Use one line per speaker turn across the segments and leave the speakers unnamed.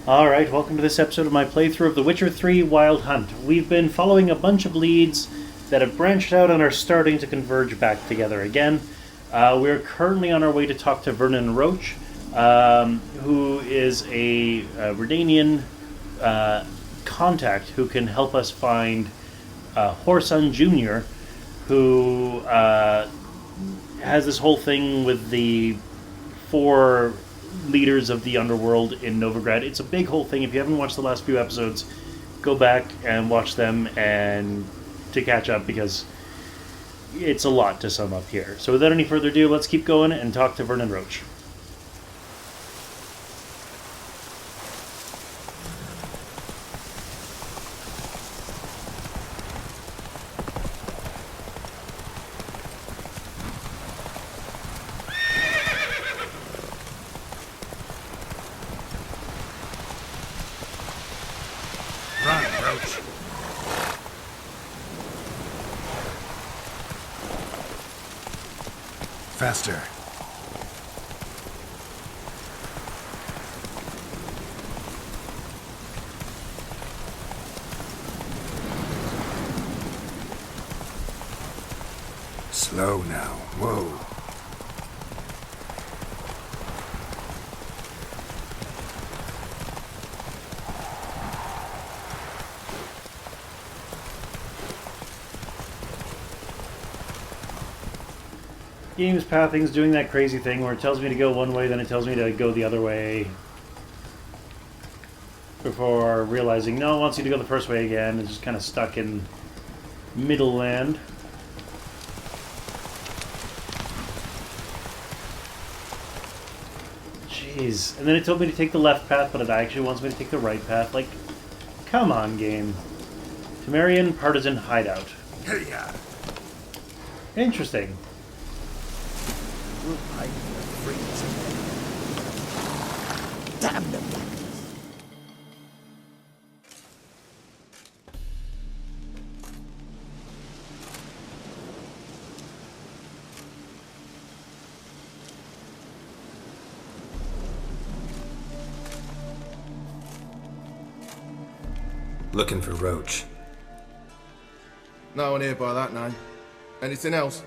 Alright, welcome to this episode of my playthrough of The Witcher 3 Wild Hunt. We've been following a bunch of leads that have branched out and are starting to converge back together again. We're currently on our way to talk to Vernon Roche, who is a Redanian contact who can help us find Whoreson Junior, who has this whole thing with the four leaders of the underworld in Novigrad. It's a big whole thing. If you haven't watched the last few episodes, go back and watch them and to catch up, because it's a lot to sum up here. So without any further ado, let's keep going and talk to Vernon Roche.
Faster. Slow now. Whoa.
Game's pathing's doing that crazy thing where it tells me to go one way, then it tells me to go the other way, before realizing, no, it wants you to go the first way again. It's just kind of stuck in middle land. Jeez. And then it told me to take the left path, but it actually wants me to take the right path. Like, come on, game. Temerian Partisan Hideout.
Hey-ya.
Interesting.
Damn them. Looking for Roche.
No one here by that name. Anything else?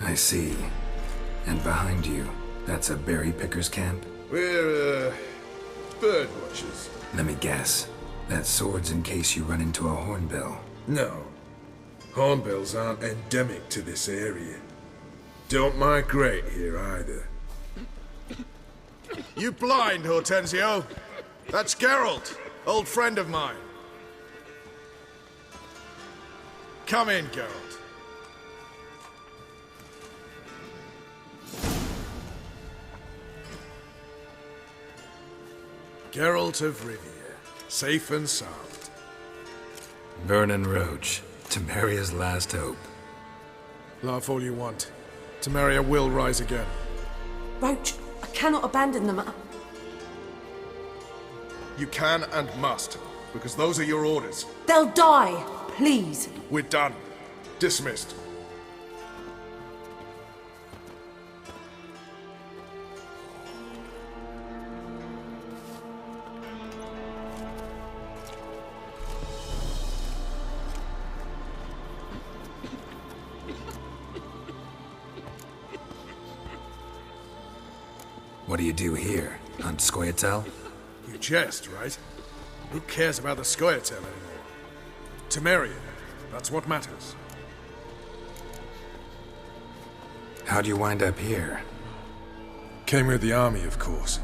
I see. And behind you, that's a berry picker's camp?
We're, bird watchers.
Let me guess. That sword's in case you run into a hornbill.
No. Hornbills aren't endemic to this area. Don't migrate here either.
You blind, Hortensio? That's Geralt, old friend of mine. Come in, Geralt. Geralt of Rivia, safe and sound.
Vernon Roche, Temeria's last hope.
Laugh all you want. Temeria will rise again.
Roche, I cannot abandon them.
You can and must, because those are your orders.
They'll die, please.
We're done. Dismissed.
What do you do here? Hunt Scoia'tael?
You jest, right? Who cares about the Scoia'tael anymore? Temeria, that's what matters.
How'd you wind up here?
Came with the army, of course.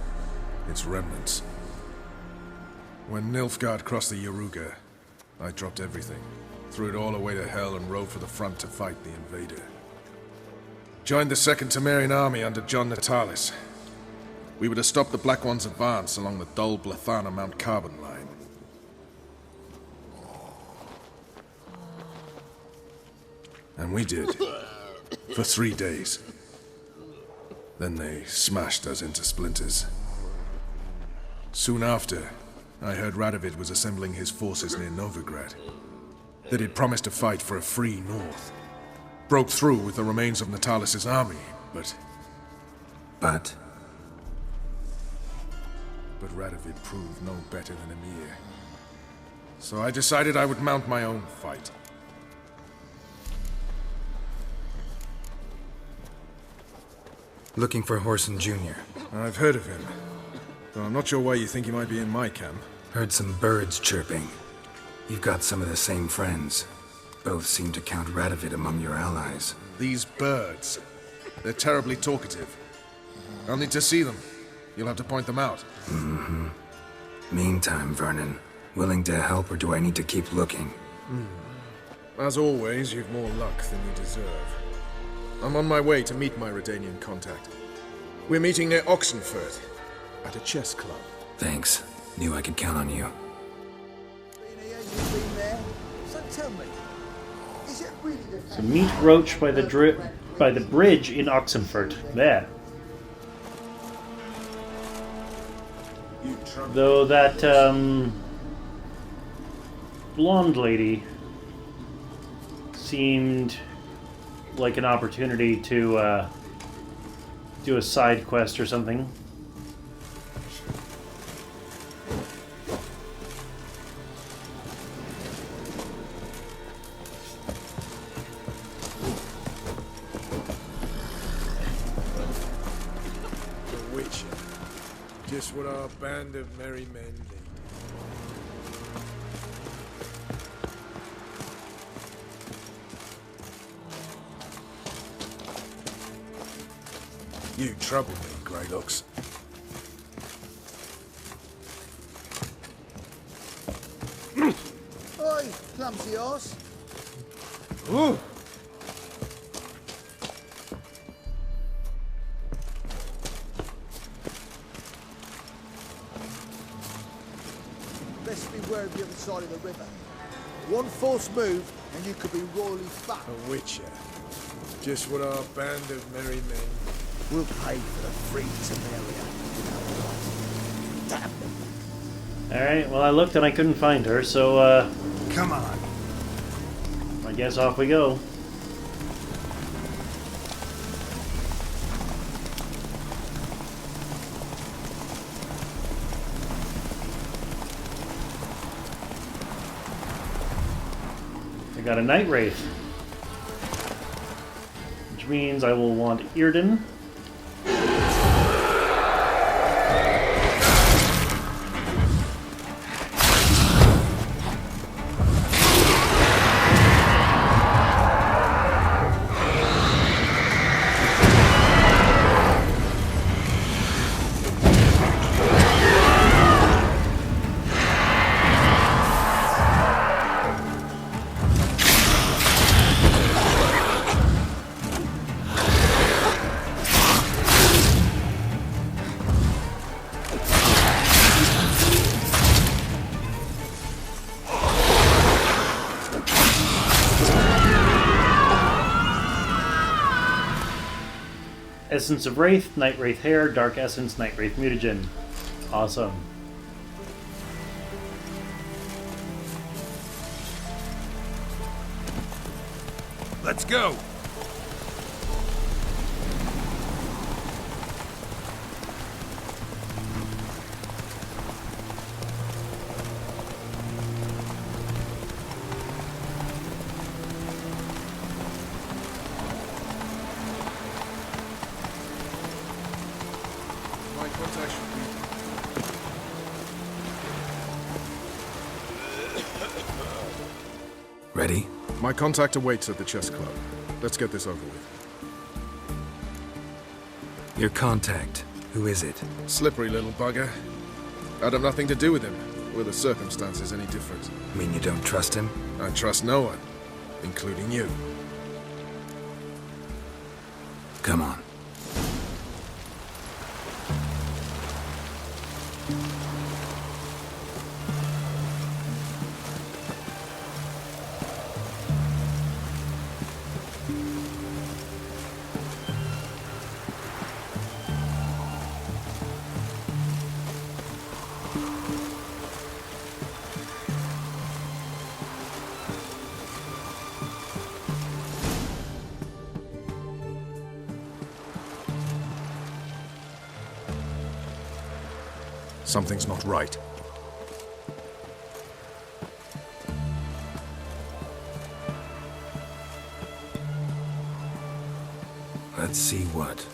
Its remnants. When Nilfgaard crossed the Yaruga, I dropped everything. Threw it all away to hell and rode for the front to fight the invader. Joined the Second Temerian Army under John Natalis. We were to stop the Black One's advance along the Dol Blathana Mount Carbon line. And we did. For 3 days. Then they smashed us into splinters. Soon after, I heard Radovid was assembling his forces near Novigrad. That he'd promised to fight for a free North. Broke through with the remains of Natalis' army, but...
But?
but Radovid proved no better than Emir. So I decided I would mount my own fight.
Looking for Whoreson Junior.
I've heard of him, though I'm not sure why you think he might be in my camp.
Heard some birds chirping. You've got some of the same friends. Both seem to count Radovid among your allies.
These birds. They're terribly talkative. I'll need to see them. You'll have to point them out.
Mm-hmm. Meantime, Vernon, willing to help or do I need to keep looking?
As always, you've more luck than you deserve. I'm on my way to meet my Redanian contact. We're meeting near Oxenfurt, at a chess club.
Thanks. Knew I could count on you.
So meet Roche by the bridge in Oxenfurt. There. Though that blonde lady seemed like an opportunity to do a side quest or something.
The Witcher. Just what our band of merry men need. You trouble me, Greylocks.
Oi, clumsy horse.
Ooh.
Best beware of the other side of the river. One false move and you could be royally fucked.
A Witcher. Just what our band of merry men.
We'll pay for the free Temerian. Damn them.
Alright, well I looked and I couldn't find her, so
Come on.
I guess off we go. I got a Night Wraith, which means I will want Irden. Essence of Wraith, Night Wraith Hair, Dark Essence, Night Wraith Mutagen. Awesome.
Let's go! My contact should be...
Ready?
My contact awaits at the chess club. Let's get this over with.
Your contact. Who is it?
Slippery little bugger. I'd have nothing to do with him. Were the circumstances any different?
Mean you don't trust him?
I trust no one, including you.
Come on.
Something's not right.
Let's see what.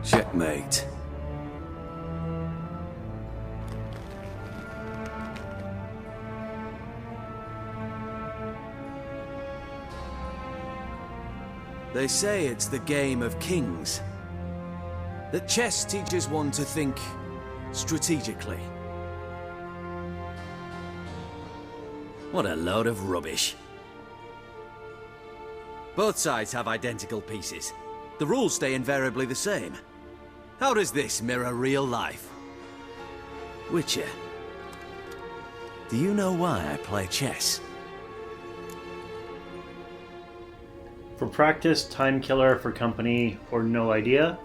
Checkmate. They say it's the game of kings. That chess teaches one to think strategically. What a load of rubbish. Both sides have identical pieces. The rules stay invariably the same. How does this mirror real life? Witcher, do you know why I play chess?
For practice, time killer, for company, or no idea?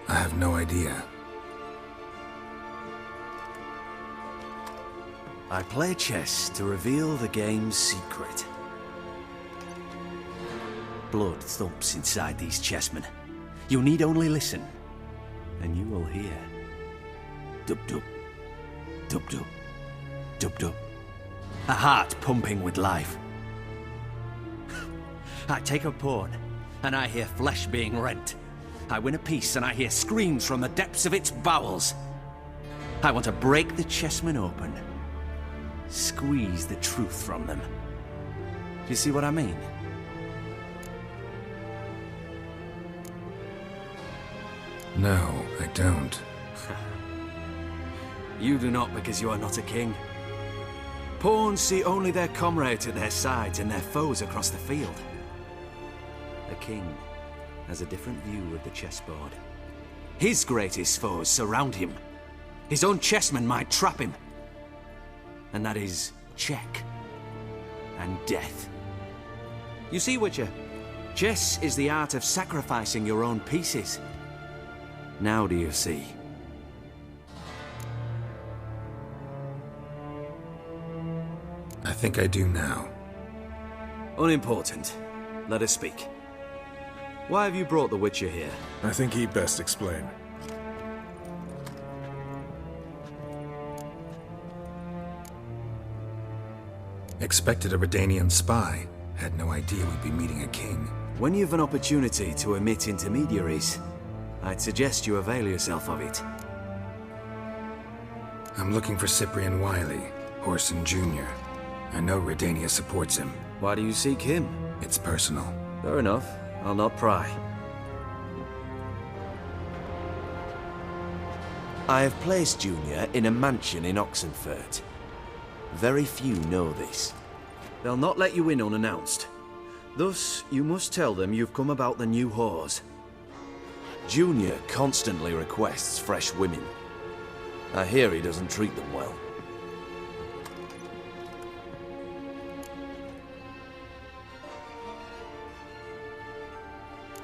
I have no idea.
I play chess to reveal the game's secret. Blood thumps inside these chessmen. You need only listen, and you will hear. Dub-dub, dub-dub, dub-dub. A heart pumping with life. I take a pawn, and I hear flesh being rent. I win a piece, and I hear screams from the depths of its bowels. I want to break the chessmen open. Squeeze the truth from them. Do you see what I mean?
No, I don't.
You do not because you are not a king. Pawns see only their comrades at their sides and their foes across the field. A king has a different view of the chessboard. His greatest foes surround him. His own chessmen might trap him. And that is check and death. You see, Witcher, chess is the art of sacrificing your own pieces. Now do you see?
I think I do now.
Unimportant. Let us speak. Why have you brought the Witcher here?
I think he'd best explain.
Expected a Redanian spy. Had no idea we'd be meeting a king.
When you've an opportunity to omit intermediaries, I'd suggest you avail yourself of it.
I'm looking for Cyprian Wiley, Whoreson Junior. I know Redania supports him.
Why do you seek him?
It's personal.
Fair enough. I'll not pry. I have placed Junior in a mansion in Oxenfurt. Very few know this. They'll not let you in unannounced. Thus, you must tell them you've come about the new whores. Junior constantly requests fresh women. I hear he doesn't treat them well.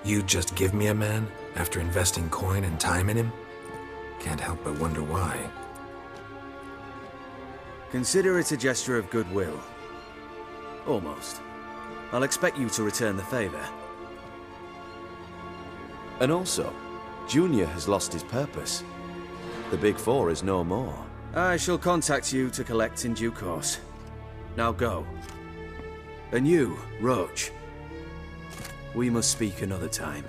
You'd just give me a man after investing coin and time in him? Can't help but wonder why.
Consider it a gesture of goodwill. Almost. I'll expect you to return the favor. And also, Junior has lost his purpose. The Big Four is no more. I shall contact you to collect in due course. Now go. And you, Roche. We must speak another time.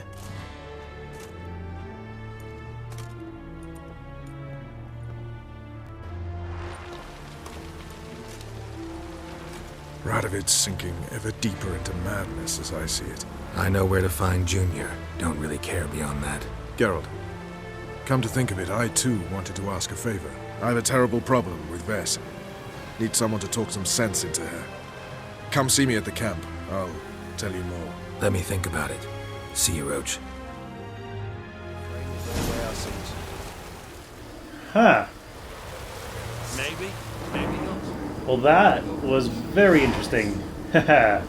Radovid's sinking ever deeper into madness as I see it.
I know where to find Junior. Don't really care beyond that.
Geralt, come to think of it, I too wanted to ask a favor. I have a terrible problem with Vess. Need someone to talk some sense into her. Come see me at the camp. I'll tell you more.
Let me think about it. See you, Roche.
Huh.
Maybe, maybe not.
Well, that was very interesting. Haha.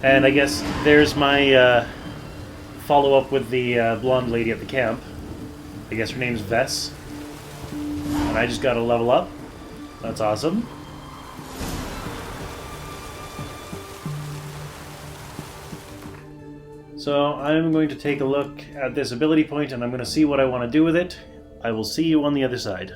And I guess there's my follow-up with the blonde lady at the camp. I guess her name's Vess. And I just got to level up. That's awesome. So I'm going to take a look at this ability point and I'm going to see what I want to do with it. I will see you on the other side.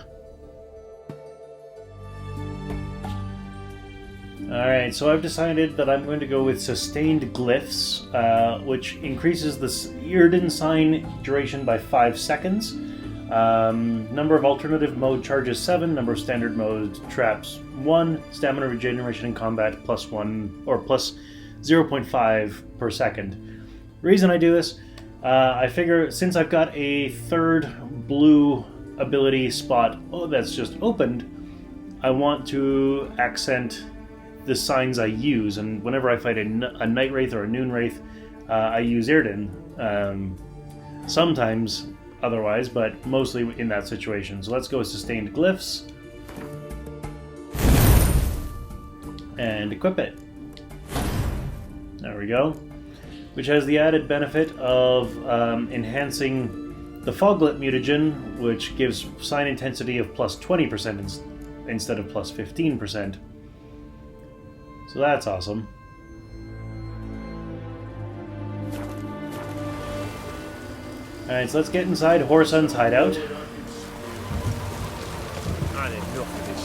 Alright, so I've decided that I'm going to go with Sustained Glyphs, which increases the Yrden sign duration by 5 seconds. Number of alternative mode charges 7, number of standard mode traps 1, stamina regeneration in combat plus 1, or plus 0.5 per second. Reason I do this, I figure since I've got a third blue ability spot that's just opened, I want to accent the signs I use, and whenever I fight a Night Wraith or a Noon Wraith, I use Yrden. Sometimes otherwise, but mostly in that situation. So let's go with Sustained Glyphs. And equip it. There we go. Which has the added benefit of enhancing the Foglet mutagen, which gives sign intensity of plus 20% instead of plus 15%. So that's awesome. Alright, so let's get inside Whoreson's hideout.
I did enough of this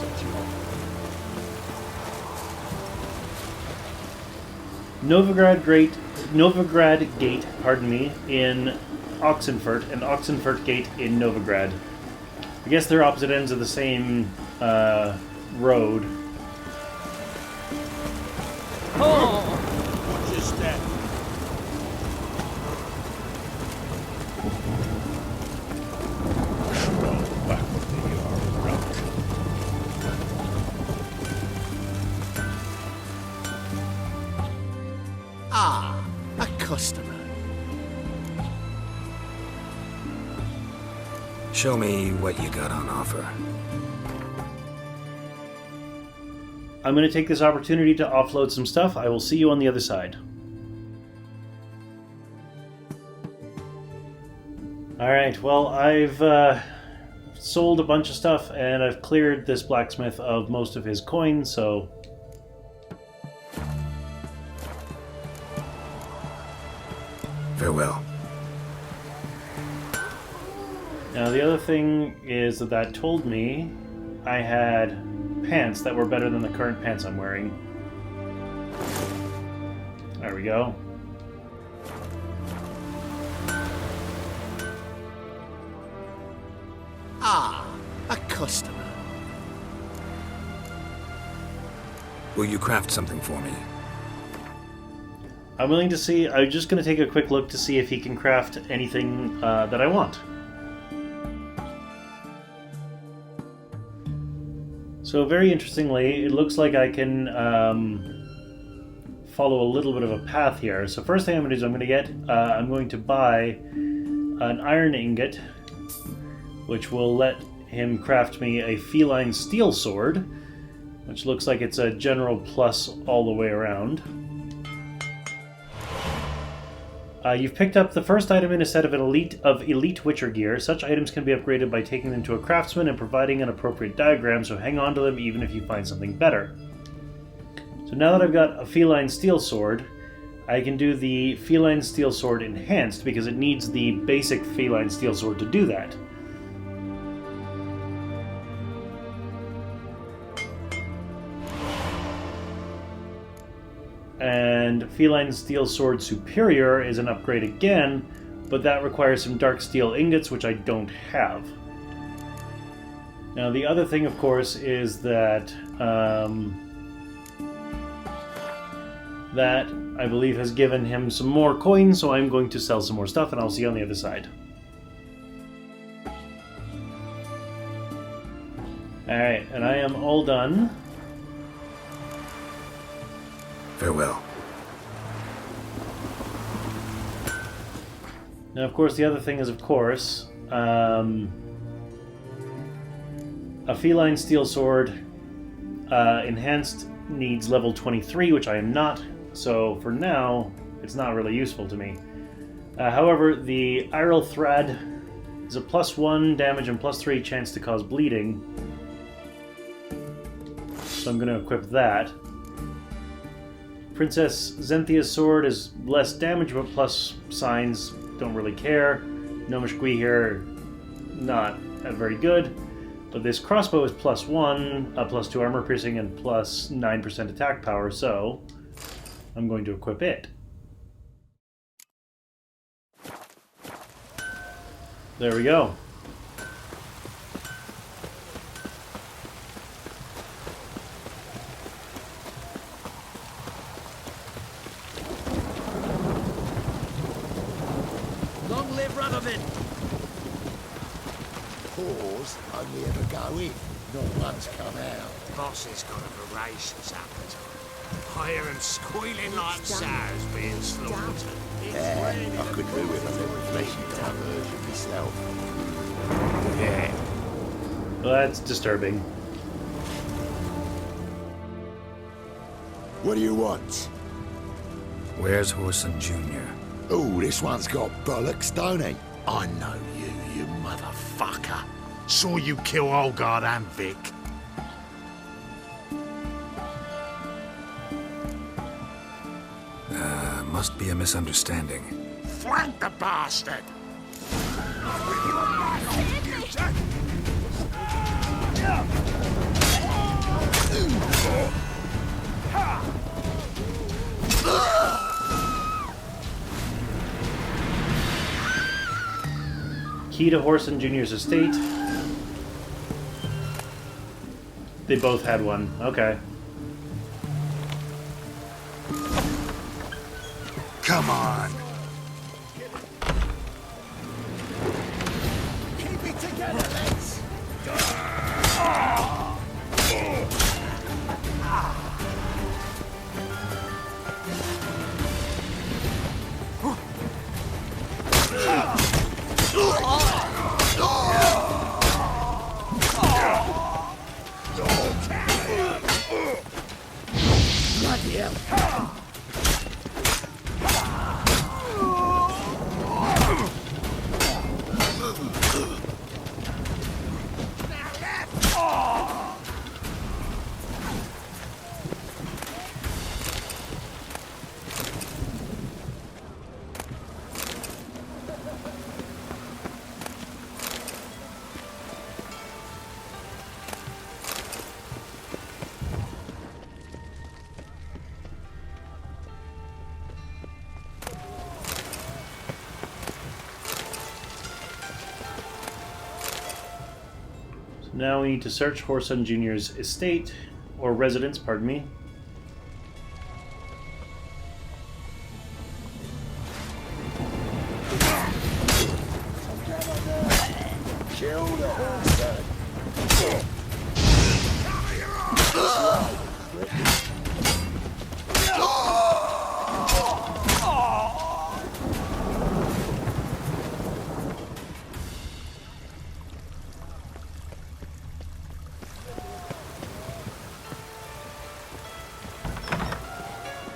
Novigrad Gate, pardon me, in Oxenfurt, and Oxenfurt Gate in Novigrad. I guess they're opposite ends of the same road.
What is that? Roll back with your rock.
Ah, a customer.
Show me what you got on offer.
I'm going to take this opportunity to offload some stuff. I will see you on the other side. Alright, well, I've sold a bunch of stuff, and I've cleared this blacksmith of most of his coins, so...
Farewell.
Now, the other thing is that told me I had pants that were better than the current pants I'm wearing. There we go.
Ah, a customer.
Will you craft something for me?
I'm willing to see... I'm just going to take a quick look to see if he can craft anything that I want. So very interestingly, it looks like I can follow a little bit of a path here. So first thing I'm going to do is I'm going to buy an iron ingot, which will let him craft me a feline steel sword, which looks like it's a general plus all the way around. You've picked up the first item in a set of elite Witcher gear. Such items can be upgraded by taking them to a craftsman and providing an appropriate diagram, so hang on to them even if you find something better. So now that I've got a feline steel sword, I can do the feline steel sword enhanced because it needs the basic feline steel sword to do that. And Feline Steel Sword Superior is an upgrade again, but that requires some dark steel ingots, which I don't have. Now the other thing, of course, is that that I believe has given him some more coins, so I'm going to sell some more stuff, and I'll see you on the other side. Alright, and I am all done.
Farewell.
Now, of course, the other thing is, of course, a feline steel sword enhanced needs level 23, which I am not, so for now, it's not really useful to me. However, the Iral Thread is a +1 damage and +3 chance to cause bleeding, so I'm going to equip that. Princess Zenthia's sword is less damage, but plus signs, don't really care. Nomashgui here, not very good. But this crossbow is +1, +2 armor piercing, and +9% attack power, so I'm going to equip it. There we go.
Long live Redanian!
Whores only ever go in, not once come out.
Boss has got a voracious appetite. I hear him squealing like sows being slaughtered.
I could do with a little fleshy diversion myself.
Yeah.
Well, that's disturbing.
What do you want?
Where's Whoreson Junior?
Oh, this one's got bollocks, don't he? I know you motherfucker. Saw you kill Olgard and Vic.
Must be a misunderstanding.
Flank the bastard!
Key to Whoreson Junior's estate. They both had one. Okay.
Come on! Keep it together, lads! Bloody hell!
Now we need to search Whoreson Junior's estate, or residence, pardon me.
Kill the horse then!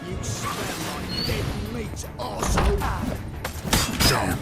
You smell like dead meat, arsehole!
Damn.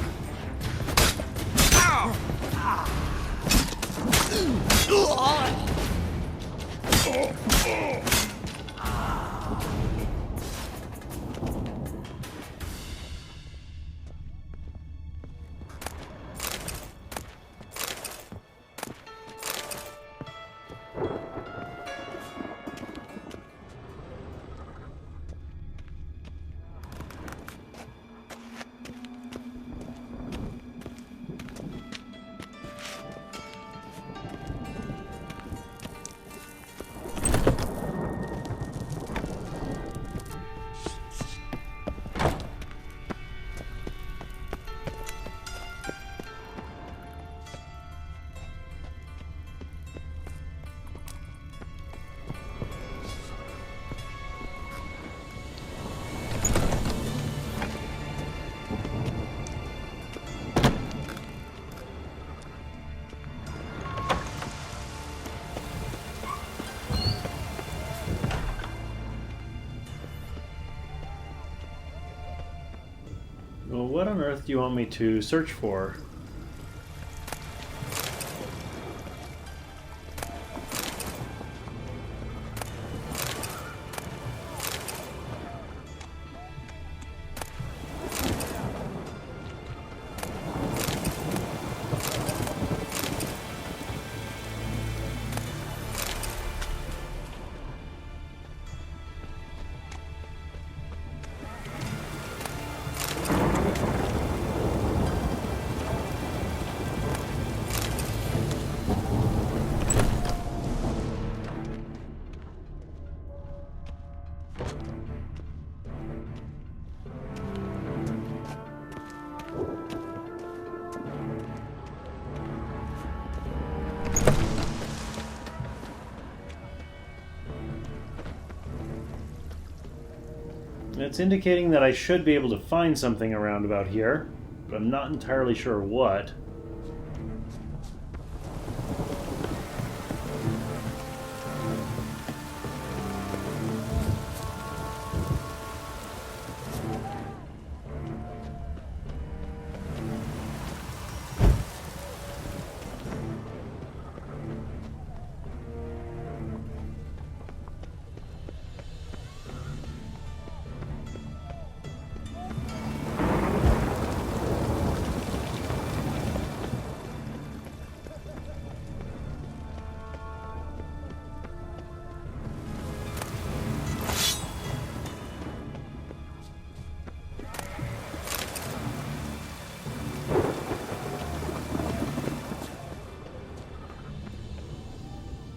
Well, what on earth do you want me to search for? It's indicating that I should be able to find something around about here, but I'm not entirely sure what.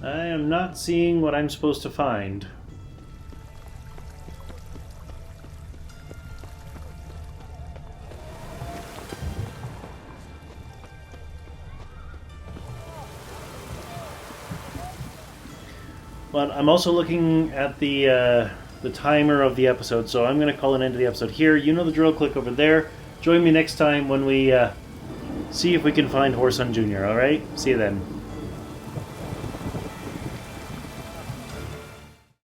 I am not seeing what I'm supposed to find. But I'm also looking at the timer of the episode, so I'm going to call an end to the episode here. You know the drill, click over there. Join me next time when we see if we can find Whoreson Junior, alright? See you then.